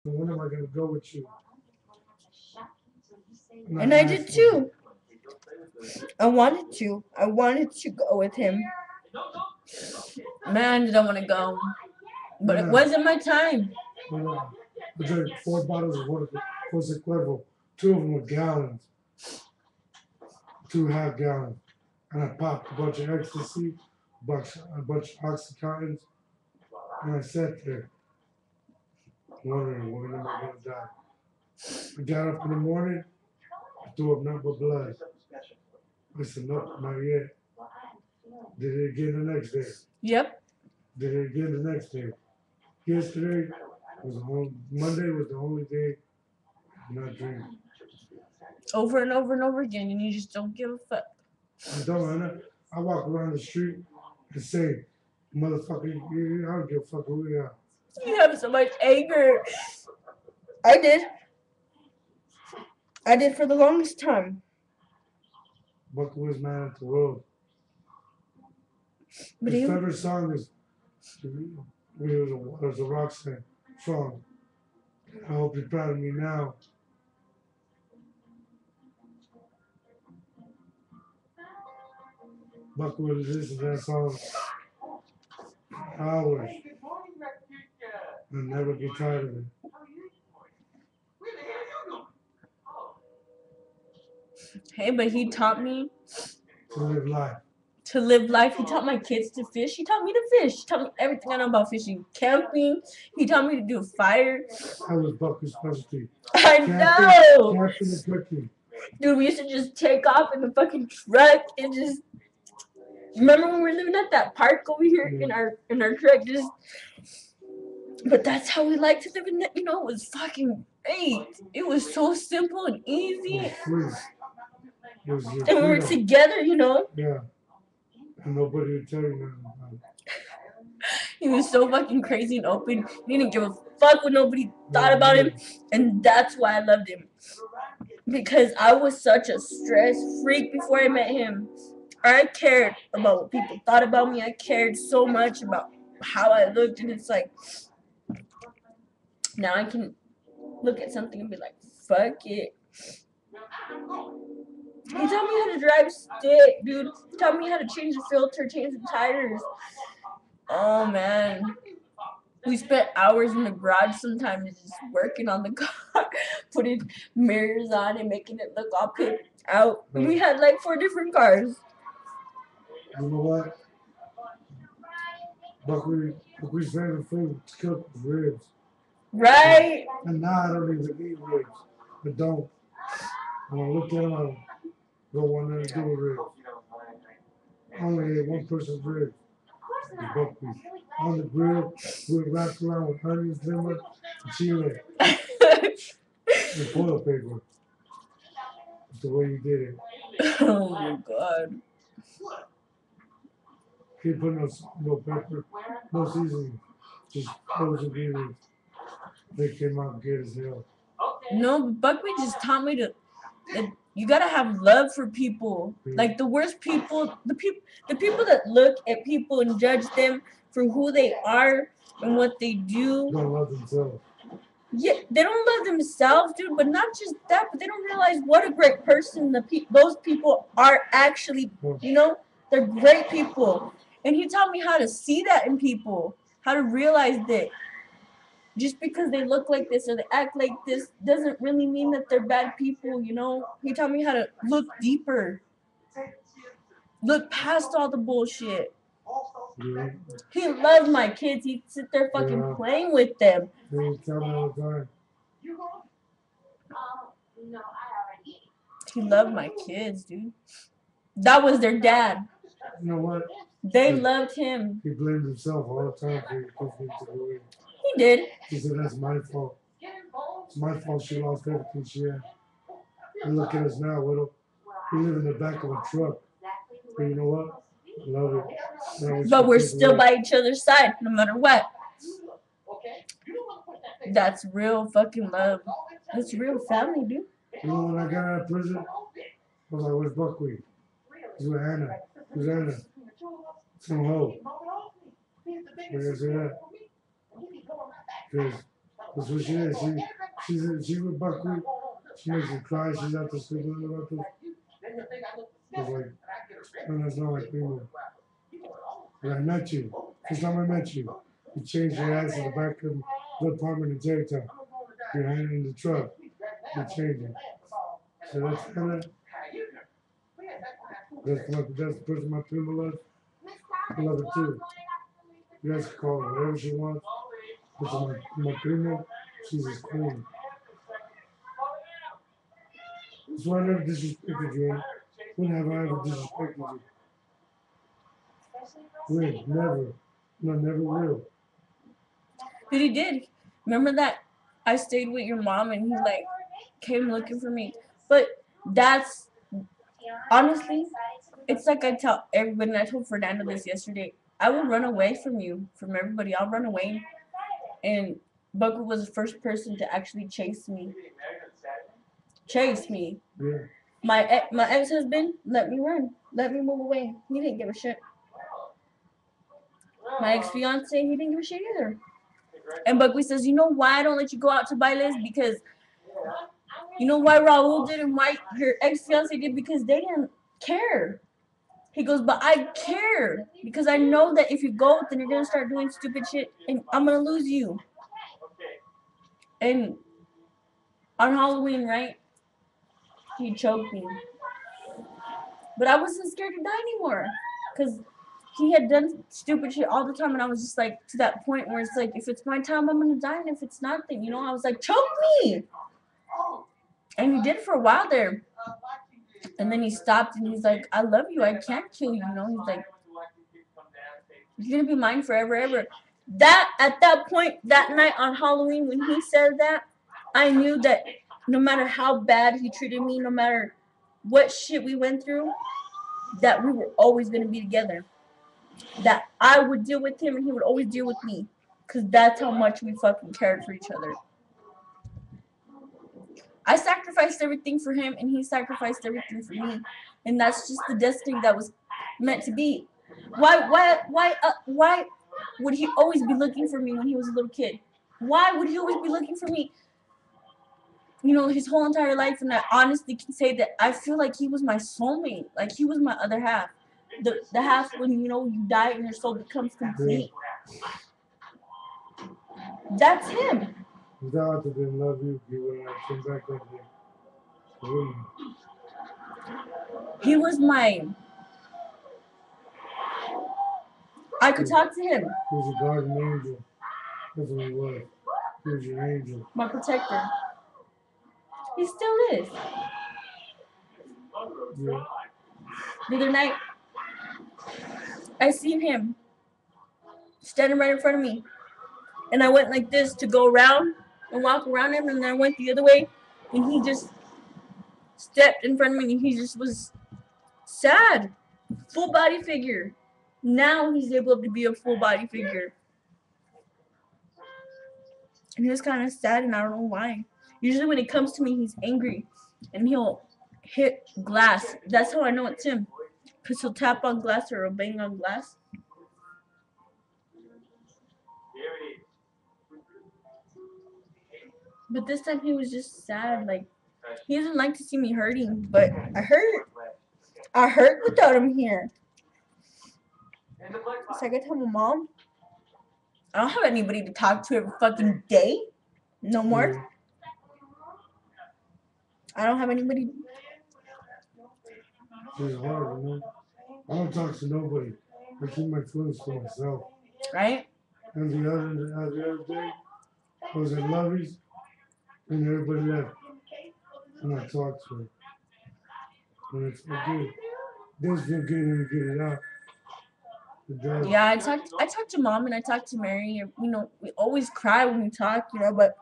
When am I gonna go with you? And I did too. I wanted to. I wanted to go with him. Man, did I want to go. But it wasn't my time. I drank 4 bottles of water, Jose Cuervo. 2 of them were gallons, 2 half gallons. And I popped a bunch of ecstasy, a bunch of oxycontins, and I sat there wondering when am I gonna die. I got up in the morning, I threw up nothing but blood. I said, nope, not yet. Did it again the next day. Yep. Did it again the next day. Yesterday was Monday was the only day I did not drink. Over and over and over again, and you just don't give a fuck. I don't. I walk around the street and say, motherfucker, I don't give a fuck who we are. You have so much anger. I did. I did for the longest time. Buckwheat's man at the world. But his favorite song is it was a rock song. I hope you're proud of me now. Buckwheat is listening to that song hours and never get tired of it. Hey, but he taught me to live life. To live life. He taught my kids to fish. He taught me to fish. He taught me everything I know about fishing. Camping. He taught me to do fire. That was Buckwheat's specialty. I know. Camping and cooking. Dude, we used to just take off in the fucking truck and just. Remember when we were living at that park over here in our truck? Just. But that's how we like to live in that. You know, it was fucking great. It was so simple and easy. And we were together, you know. Yeah. And nobody would tell you nothing about it. He was so fucking crazy and open. He didn't give a fuck what nobody thought about him. And that's why I loved him. Because I was such a stress freak before I met him. I cared about what people thought about me. I cared so much about how I looked. And it's like, now I can look at something and be like, fuck it. He taught me how to drive stick, dude. He taught me how to change the filter, change the tires. Oh, man. We spent hours in the garage sometimes just working on the car, putting mirrors on and making it look all picked out. And we had like 4 different cars. You know what? Buckwheat's favorite food to cook is ribs. Right? And now I don't even eat ribs. I don't. When I look at them, I don't want nothing to do with ribs. I only ate one person's ribs. Buckwheat. On the grill, we were wrapped around with onions, lemon, and chili. And toilet paper. That's the way you did it. Oh my god. He put no salt, no pepper, no seasoning. Just those ingredients. They came out good as hell. No, Buckwheat just taught me that you gotta have love for people. Like the worst people, the people that look at people and judge them for who they are and what they do. Don't love themselves. Yeah, they don't love themselves, dude. But not just that, but they don't realize what a great person those people are actually. You know, they're great people, and he taught me how to see that in people, how to realize that. Just because they look like this or they act like this doesn't really mean that they're bad people, you know? He taught me how to look deeper. Look past all the bullshit. Yeah. He loved my kids. He'd sit there fucking playing with them. They tell me all the time. He loved my kids, dude. That was their dad. You know what? They loved him. He blamed himself all the time for your kids to go in. He did. He said, that's my fault. It's my fault she lost everything she had. And look at us now, widow. We live in the back of a truck. But you know what? I love it. But we're still by each other's side, no matter what. That's real fucking love. That's real family, dude. You know when I got out of prison, I was like, where's Buckwheat? He's with Anna. Who's Anna? Some hoe. Where is it at? Because That's what she is. She's with Buckley. She makes me cry. She's out to sleep with about this. It's like, and that's not like female. When I met you, first time I met you, you changed your ass in the back of the apartment in Jacktown. You're hiding in the truck. You're changing. So that's kind of, that's the person my prima loves. I love her too. You guys can call her whatever she wants. But my prima, she's his queen. So I never disrespected you. When have I ever disrespected you? When? Never. No, never will. But he did. Remember that I stayed with your mom and he like came looking for me. But that's honestly, it's like I tell everybody, and I told Fernando this yesterday. I will run away from you, from everybody. I'll run away. And Booker was the first person to actually chase me. Chase me. Yeah. My ex-husband let me run. Let me move away. He didn't give a shit. My ex-fiance, he didn't give a shit either. And Buckley says, you know why I don't let you go out to bailes? Because you know why Raul did and why your ex-fiance did? Because they didn't care. He goes, but I care. Because I know that if you go, then you're going to start doing stupid shit and I'm going to lose you. And on Halloween, right? He choked me. But I wasn't scared to die anymore. Because he had done stupid shit all the time. And I was just like, to that point where it's like, if it's my time, I'm going to die. And if it's not, then, you know, I was like, choke me. And he did for a while there. And then he stopped and he's like, I love you. I can't kill you. You know, he's like, you're going to be mine forever, ever. That, at that point, that night on Halloween, when he said that, I knew that no matter how bad he treated me, no matter what shit we went through, that we were always going to be together. That I would deal with him and he would always deal with me. Because that's how much we fucking cared for each other. I sacrificed everything for him and he sacrificed everything for me. And that's just the destiny that was meant to be. Why would he always be looking for me when he was a little kid? Why would he always be looking for me? You know, his whole entire life, and I honestly can say that I feel like he was my soulmate. Like he was my other half. The half when, you know, you die and your soul becomes complete. That's him. Without I didn't love you, he wouldn't have come back like that. He was my... I could talk to him. He was a guardian angel. That's what he was. He was your angel. My protector. He still is. Yeah. The other night, I seen him standing right in front of me. And I went like this to go around and walk around him. And then I went the other way. And he just stepped in front of me. And he just was sad. Full body figure. Now he's able to be a full body figure. And he was kind of sad, and I don't know why. Usually when it comes to me, he's angry. And he'll hit glass. That's how I know it's him. Because he'll tap on glass or he'll bang on glass. But this time he was just sad. Like, he doesn't like to see me hurting. But I hurt. I hurt without him here. So I go tell my mom, I don't have anybody to talk to every fucking day. No more. I don't have anybody. It's hard, you know. I don't talk to nobody. I keep my feelings to myself. Right? And the other day, I was at Lovey's, and everybody left. And I talked to her. And it's so good. It does feel good when you get it out. It does. Yeah, I talked to mom and I talked to Mary. You know, we always cry when we talk, you know, but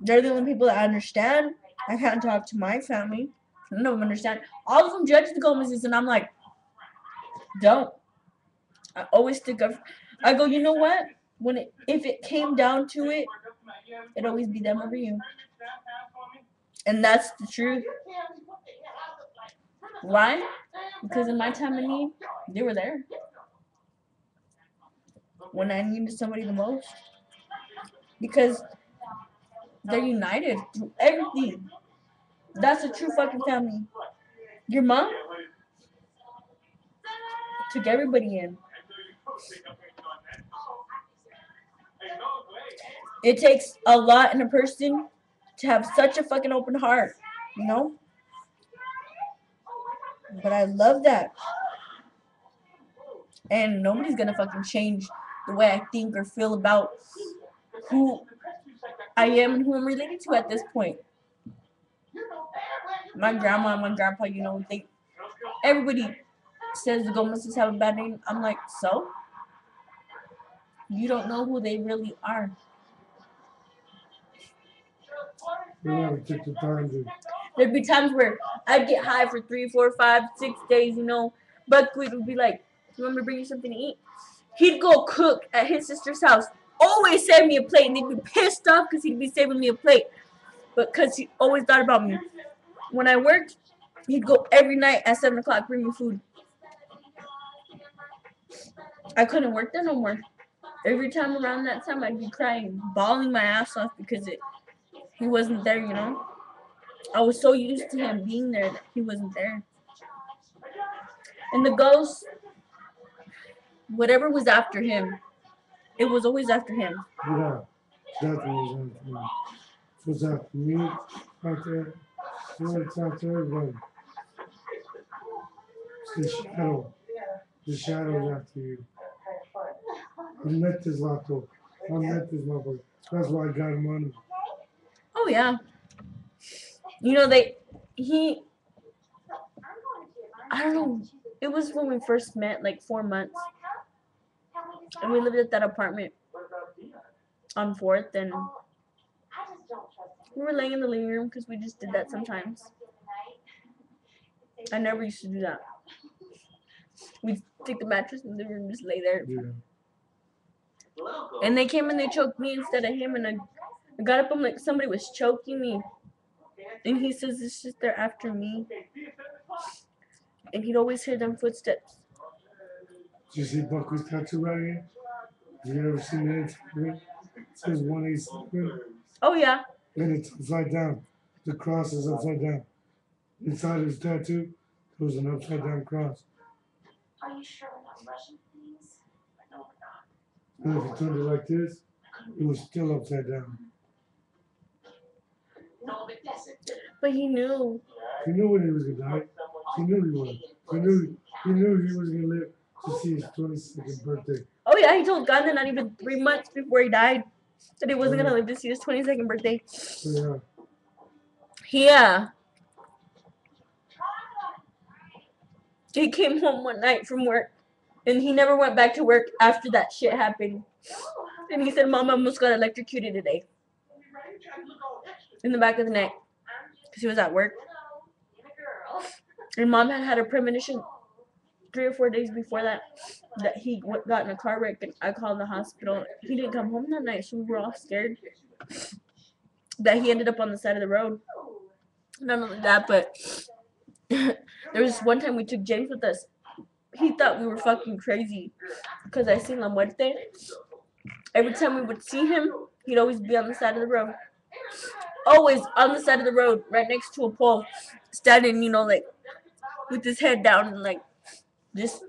they're the only people that understand. I can't talk to my family. None of them understand. All of them judge the Gomez's, and I'm like, don't. I always stick up. I go, you know what? If it came down to it, it'd always be them over you. And that's the truth. Why? Because in my time of need, they were there. When I needed somebody the most. Because They're united through everything. That's a true fucking family. Your mom took everybody in. It takes a lot in a person to have such a fucking open heart, you know? But I love that. And nobody's gonna fucking change the way I think or feel about who I am and who I'm related to at this point. My grandma and my grandpa, you know, everybody says the Gomez's have a bad name. I'm like, so? You don't know who they really are. We never took the time to. There'd be times where I'd get high for 3, 4, 5, 6 days, you know. Buckwheat would be like, you want me to bring you something to eat? He'd go cook at his sister's house. Always save me a plate. And they'd be pissed off because he'd be saving me a plate. But because he always thought about me. When I worked, he'd go every night at 7 o'clock, bring me food. I couldn't work there no more. Every time around that time, I'd be crying, bawling my ass off because he wasn't there, you know. I was so used to him being there that he wasn't there. And the ghost, whatever was after him, it was always after him. Yeah, that was after me. It was after me, after, it's after everybody. It's the shadow is after you. I met this Lato. I met this motherfucker. That's why I got him on. Oh yeah. You know I don't know. It was when we first met, like 4 months, and we lived at that apartment on 4th, and we were laying in the living room because we just did that sometimes. I never used to do that. We'd take the mattress in the living room and just lay there. Yeah. And they came and they choked me instead of him, and I got up, I'm like, somebody was choking me. And he says, it's just they're after me. And he'd always hear them footsteps. Did you see Buckley's tattoo right here? Have you ever seen that? It says 187. Oh yeah. And it's upside down. The cross is upside down. Inside his tattoo, there was an upside down cross. Are you sure we're not rushing things? No, And if you turned it like this, it was still upside down. no, but that's it. But he knew. He knew when he was gonna die. He knew he was. He knew he was gonna live to see his 22nd birthday. Oh yeah, he told God that not even 3 months before he died that he wasn't gonna live to see his 22nd birthday. Yeah. Yeah. He came home one night from work, and he never went back to work after that shit happened. And he said, Mom, I almost got electrocuted today. In the back of the neck. Because he was at work. And Mom had a premonition 3 or 4 days before that he got in a car wreck, and I called the hospital. He didn't come home that night, so we were all scared that he ended up on the side of the road. Not only that, but there was one time we took James with us. He thought we were fucking crazy because I seen La Muerte. Every time we would see him, he'd always be on the side of the road. Always on the side of the road, right next to a pole, standing, you know, like with his head down and like just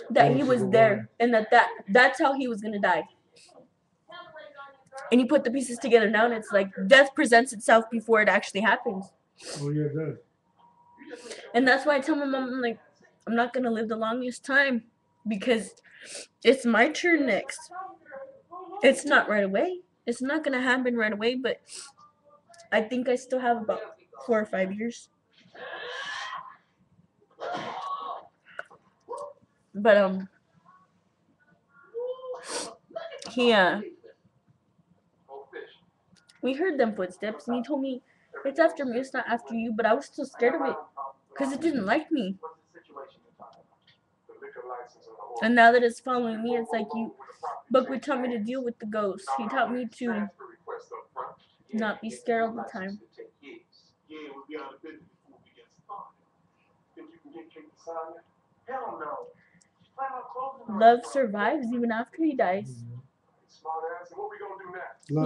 that he was there, and that's how he was gonna die. And you put the pieces together now, and it's like death presents itself before it actually happens. Oh yeah, it does. And that's why I tell my mom, I'm like, I'm not gonna live the longest time because it's my turn next. It's not right away. It's not gonna happen right away, but I think I still have about 4 or 5 years. But we heard them footsteps, and he told me it's after me, it's not after you. But I was still scared of it because it didn't like me. And now that it's following me, it's like Buckwheat taught me to deal with the ghost. He taught me to not be scared all the time. Love survives even after he dies. Like, Like